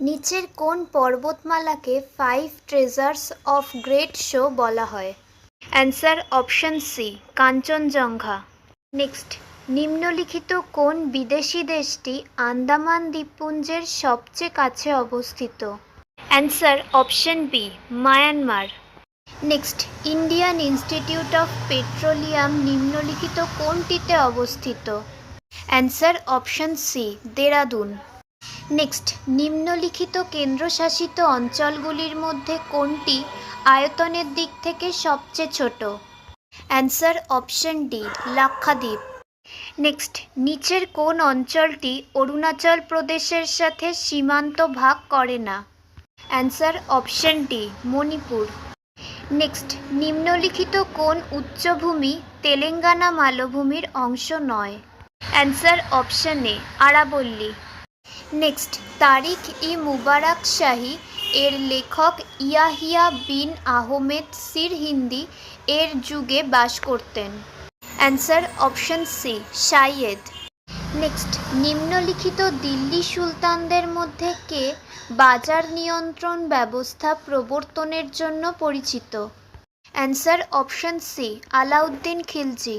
নিচের কোন পর্বতমালাকে 5 ট্রেজার্স অফ গ্রেট শো বলা হয়? Answer option C, Kanchenjunga. Next, নিম্নলিখিত কোন বিদেশি দেশটি আন্দামান দ্বীপপুঞ্জের সবচেয়ে কাছে অবস্থিত? Answer option B, Myanmar. Next, Indian Institute of Petroleum নিম্নলিখিত কোনটিতে অবস্থিত? Answer option C, Dehradun. Next, নিম্নলিখিত কেন্দ্রশাসিত অঞ্চলগুলির মধ্যে কোনটি আয়তনের দিক থেকে সবচেয়ে ছোট? Answer option D, Lakshadweep. Next, নিচের কোন অঞ্চলটি অরুণাচল প্রদেশের সাথে সীমান্ত ভাগ করে না? Answer option D, Manipur. Next, নিম্নলিখিত কোন উচ্চভূমি তেলেঙ্গানা মালভূমির অংশ নয়? অ্যান্সার অপশন এ, আরাবল্লী। নেক্সট, তারিখ ই মুবারক শাহী এর লেখক ইয়াহিয়া বিন আহমেদ সিরহিন্দি এর যুগে বাস করতেন? Answer option C, Sayyid. Next, নিম্নলিখিত দিল্লি সুলতানদের মধ্যে কে বাজার নিয়ন্ত্রণ ব্যবস্থা প্রবর্তনের জন্য পরিচিত? Answer option C, Alauddin Khilji.